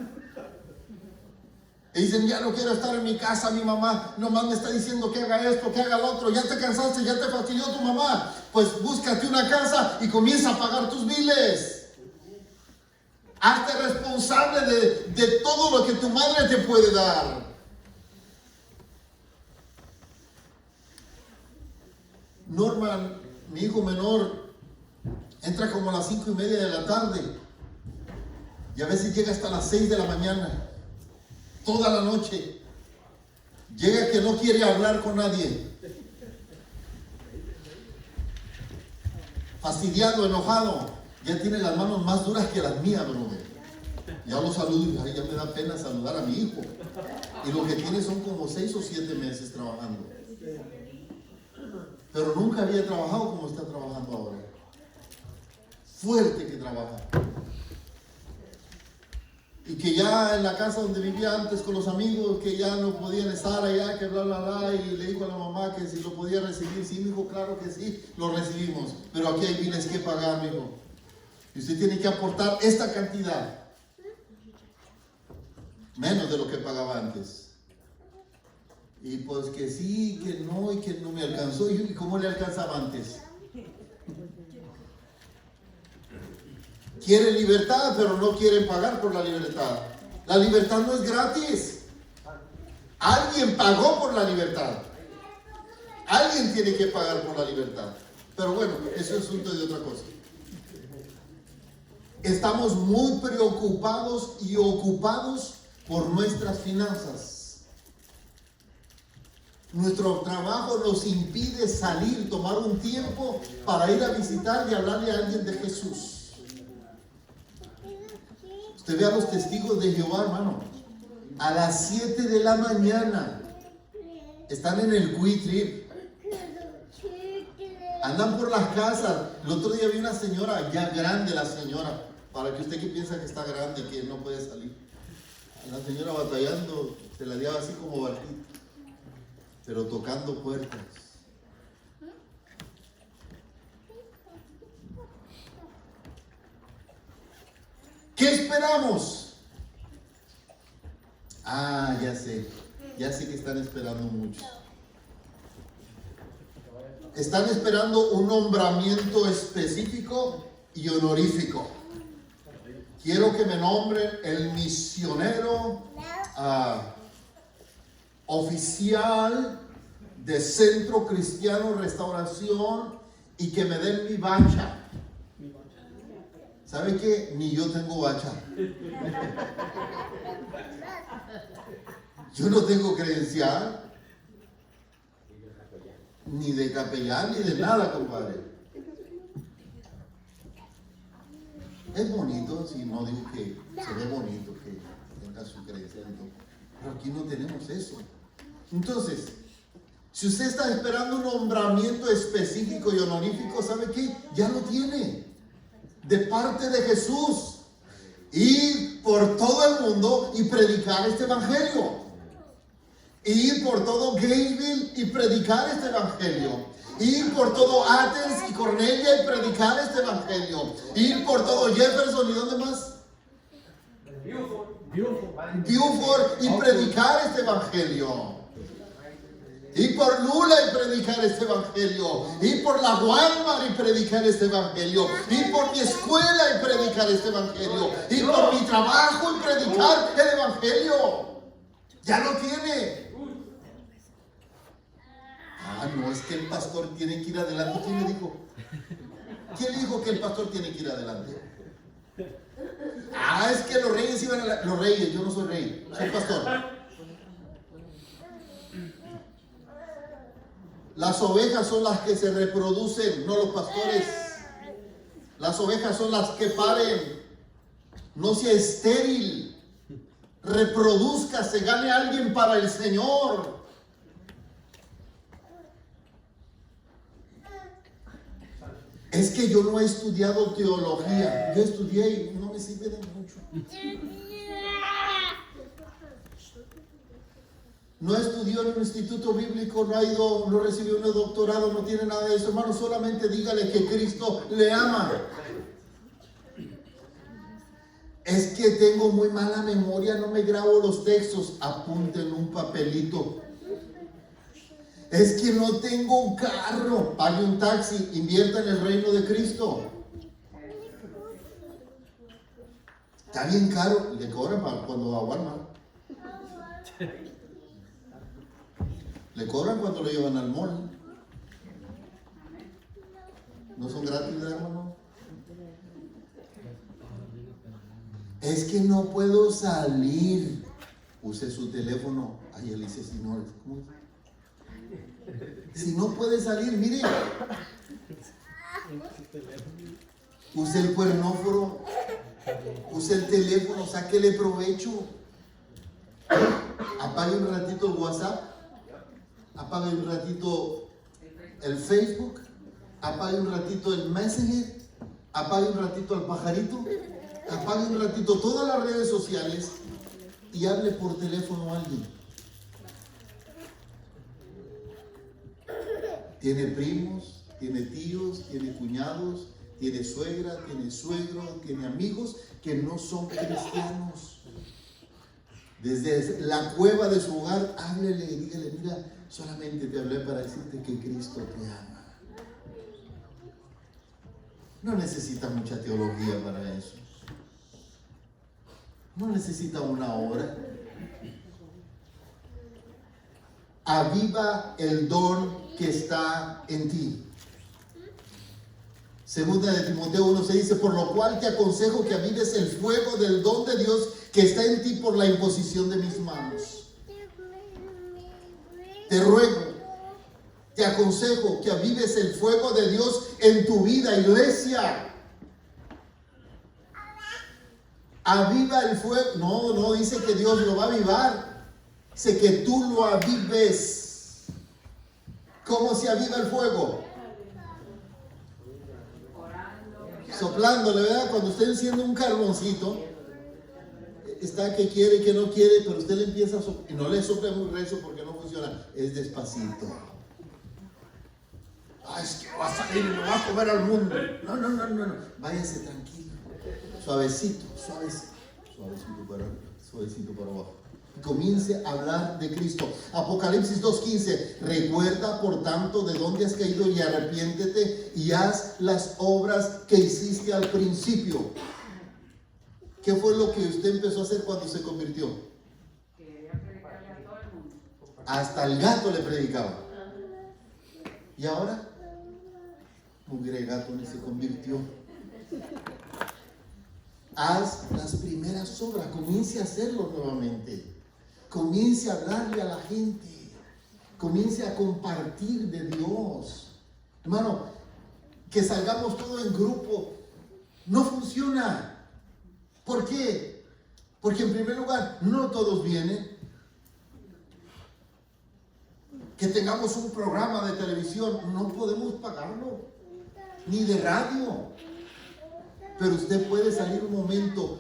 Y dicen, ya no quiero estar en mi casa, mi mamá nomás me está diciendo que haga esto, que haga lo otro. Ya te cansaste, ya te fastidió tu mamá. Pues búscate una casa y comienza a pagar tus biles. Hazte responsable de todo lo que tu madre te puede dar. Norman, mi hijo menor, entra como a las 5:30 de la tarde y a veces llega hasta las 6 de la mañana, toda la noche. Llega que no quiere hablar con nadie, fastidiado, enojado. Ya tiene las manos más duras que las mías, brother. Ya lo saludo y ya me da pena saludar a mi hijo. Y lo que tiene son como 6 o 7 meses trabajando. Pero nunca había trabajado como está trabajando ahora. Fuerte que trabaja. Y que ya en la casa donde vivía antes con los amigos, que ya no podían estar allá, que bla, bla, bla, y le dijo a la mamá que si lo podía recibir. Sí, mi hijo, claro que sí, lo recibimos. Pero aquí hay biles que pagar, mi hijo. Y usted tiene que aportar esta cantidad. menos de lo que pagaba antes. Y pues que sí, que no, y que no me alcanzó. ¿Y cómo le alcanzaba antes? Quieren libertad, pero no quieren pagar por la libertad. La libertad no es gratis. Alguien pagó por la libertad. Alguien tiene que pagar por la libertad. Pero bueno, eso es asunto de otra cosa. Estamos muy preocupados y ocupados por nuestras finanzas. Nuestro trabajo nos impide salir, tomar un tiempo para ir a visitar y hablarle a alguien de Jesús. Usted ve a los testigos de Jehová, hermano. A las 7 de la mañana están en el Quick Trip. Andan por las casas. El otro día vi una señora, ya grande la señora, para que usted que piensa que está grande, que no puede salir. La señora batallando, se la lleva así como barquito, pero tocando puertas. ¿Qué esperamos? Ah, ya sé que están esperando mucho. Están esperando un nombramiento específico y honorífico. Quiero que me nombren el misionero oficial de Centro Cristiano Restauración y que me den mi bacha. ¿Sabe qué? Ni yo tengo bacha. Yo no tengo credencial, ni de capellán, ni de nada, compadre. Es bonito, si no digo que se ve bonito que tenga su credencial, pero aquí no tenemos eso. Entonces, si usted está esperando un nombramiento específico y honorífico, ¿sabe qué? Ya lo tiene. De parte de Jesús. Ir por todo el mundo y predicar este evangelio. Ir por todo Gainesville y predicar este evangelio. Ir por todo Athens y Cornelia y predicar este evangelio. Ir por todo Jefferson y ¿dónde más? Beaufort y predicar este evangelio. Ir por Lula y predicar este evangelio. Ir por la Walmart y predicar este evangelio. Ir por mi escuela y predicar este evangelio. Ir por mi trabajo y predicar el evangelio. Ya lo tiene. Ah, no, es que el pastor tiene que ir adelante. ¿Quién le dijo? ¿Quién le dijo que el pastor tiene que ir adelante? Ah, es que los reyes iban a los reyes, yo no soy rey, soy pastor. Las ovejas son las que se reproducen, no los pastores. Las ovejas son las que paren. No sea estéril. Reproduzca, se gane alguien para el Señor. Es que yo no he estudiado teología. Yo estudié y no me sirve de mucho. No estudió en un instituto bíblico, no recibió un doctorado, no tiene nada de eso. Hermano, solamente dígale que Cristo le ama. Es que tengo muy mala memoria, no me grabo los textos. Apunte en un papelito. Es que no tengo un carro, pague un taxi, invierta en el reino de Cristo. Está bien caro, le cobran cuando va a Walmart. Le cobran cuando lo llevan al mall. No son gratis, hermano. Es que no puedo salir. Use su teléfono. Ay, él dice, señores, ¿cómo es? Si no puede salir, mire. Use el cuernóforo. Use el teléfono, sáquele provecho. Apague un ratito el WhatsApp. Apague un ratito el Facebook. Apague un ratito el Messenger. Apague un ratito al pajarito. Apague un ratito todas las redes sociales y hable por teléfono a alguien. Tiene primos, tiene tíos, tiene cuñados, tiene suegra, tiene suegro, tiene amigos que no son cristianos. Desde la cueva de su hogar, háblele y dígale, mira, solamente te hablé para decirte que Cristo te ama. No necesita mucha teología para eso. No necesita una hora. Aviva el don que está en ti. Segunda de Timoteo 1 se dice, por lo cual te aconsejo que avives el fuego del don de Dios que está en ti por la imposición de mis manos. Te ruego, te aconsejo que avives el fuego de Dios en tu vida, iglesia. Aviva el fuego. No dice que Dios lo va a avivar. Dice que tú lo avives. ¿Cómo se aviva el fuego? Soplándole, ¿verdad? Cuando usted enciende un carboncito, está que quiere y que no quiere, pero usted le empieza a soplar, y no le sopla muy recio porque no funciona, es despacito. Ay, es que va a salir y lo va a comer al mundo. No. Váyase tranquilo. Suavecito para abajo. Comience a hablar de Cristo. Apocalipsis 2:15. Recuerda por tanto de dónde has caído y arrepiéntete y haz las obras que hiciste al principio. ¿Qué fue lo que usted empezó a hacer cuando se convirtió? Quería predicarle a todo el mundo. Hasta el gato le predicaba. ¿Y ahora? Mugre gato ni se convirtió. Haz las primeras obras. Comience a hacerlo nuevamente. Comience a hablarle a la gente. Comience a compartir de Dios. Hermano, que salgamos todos en grupo no funciona. ¿Por qué? Porque en primer lugar, no todos vienen. Que tengamos un programa de televisión, no podemos pagarlo. Ni de radio. Pero usted puede salir un momento,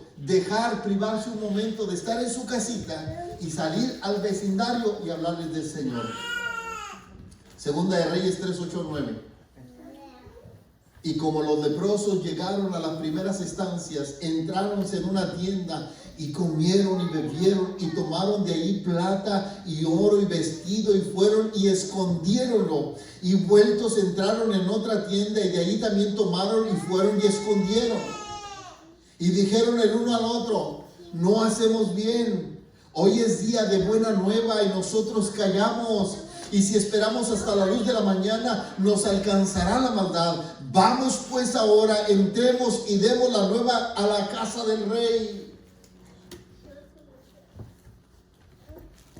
privarse un momento de estar en su casita y salir al vecindario y hablarles del Señor. Segunda de Reyes 3:8-9. Y como los leprosos llegaron a las primeras estancias, entráronse en una tienda y comieron y bebieron y tomaron de ahí plata y oro y vestido y fueron y escondiéronlo. Y vueltos entraron en otra tienda y de ahí también tomaron y fueron y escondieron. Y dijeron el uno al otro, no hacemos bien. Hoy es día de buena nueva y nosotros callamos. Y si esperamos hasta la luz de la mañana, nos alcanzará la maldad. Vamos pues ahora, entremos y demos la nueva a la casa del rey.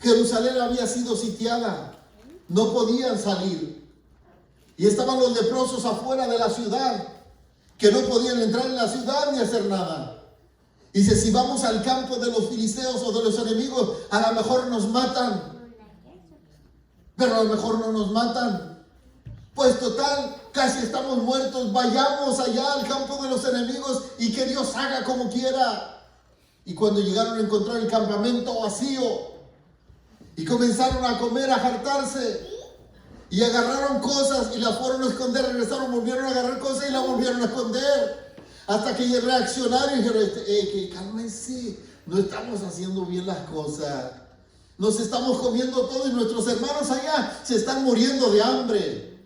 Jerusalén había sido sitiada. No podían salir. Y estaban los leprosos afuera de la ciudad, que no podían entrar en la ciudad ni hacer nada. Dice, si vamos al campo de los filisteos o de los enemigos, a lo mejor nos matan. Pero a lo mejor no nos matan. Pues total, casi estamos muertos. Vayamos allá al campo de los enemigos y que Dios haga como quiera. Y cuando llegaron a encontrar el campamento vacío y comenzaron a comer, a hartarse, y agarraron cosas y las fueron a esconder, regresaron, volvieron a agarrar cosas y las volvieron a esconder. Hasta que reaccionaron y dijeron, que cálmense, no estamos haciendo bien las cosas. Nos estamos comiendo todo y nuestros hermanos allá se están muriendo de hambre.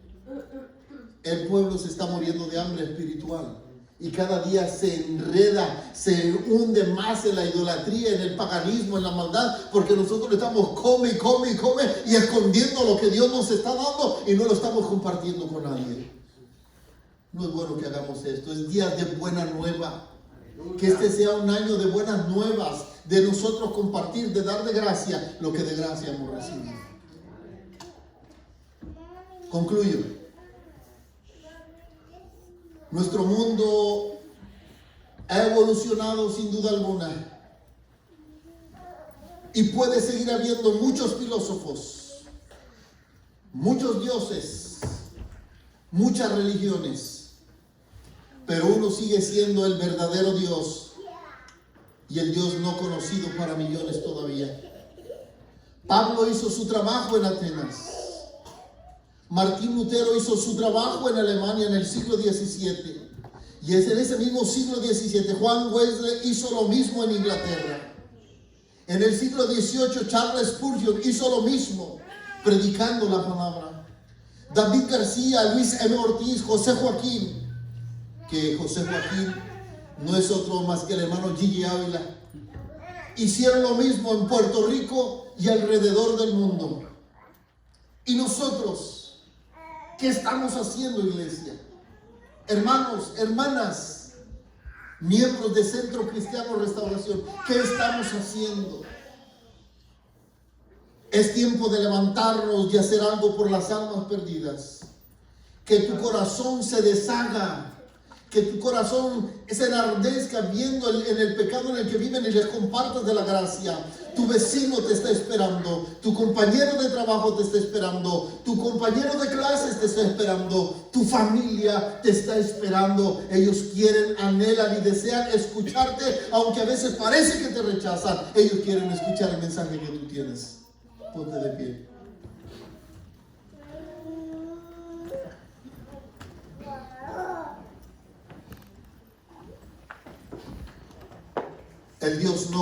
El pueblo se está muriendo de hambre espiritual. Y cada día se enreda, se hunde más en la idolatría, en el paganismo, en la maldad. Porque nosotros estamos come y escondiendo lo que Dios nos está dando y no lo estamos compartiendo con nadie. No es bueno que hagamos esto. Es día de buena nueva. Que este sea un año de buenas nuevas, de nosotros compartir, de dar de gracia lo que de gracia hemos recibido. Concluyo. Nuestro mundo ha evolucionado sin duda alguna y puede seguir habiendo muchos filósofos, muchos dioses, muchas religiones. Pero uno sigue siendo el verdadero Dios y el Dios no conocido para millones todavía. Pablo hizo su trabajo en Atenas. Martín Lutero hizo su trabajo en Alemania en el siglo XVII. Y es en ese mismo siglo XVII Juan Wesley hizo lo mismo en Inglaterra. En el siglo XVIII, Charles Spurgeon hizo lo mismo, predicando la palabra. David García, Luis M. Ortiz, José Joaquín, que José Joaquín no es otro más que el hermano Gigi Ávila, hicieron lo mismo en Puerto Rico y alrededor del mundo. ¿Y nosotros qué estamos haciendo, iglesia? Hermanos, hermanas, miembros de Centro Cristiano Restauración, ¿qué estamos haciendo? Es tiempo de levantarnos y hacer algo por las almas perdidas. Que tu corazón se deshaga, que tu corazón se enardezca viendo en el pecado en el que viven y les compartas de la gracia. Tu vecino te está esperando, tu compañero de trabajo te está esperando, tu compañero de clases te está esperando, tu familia te está esperando. Ellos quieren, anhelan y desean escucharte, aunque a veces parece que te rechazan. Ellos quieren escuchar el mensaje que tú tienes. Ponte de pie. El Dios no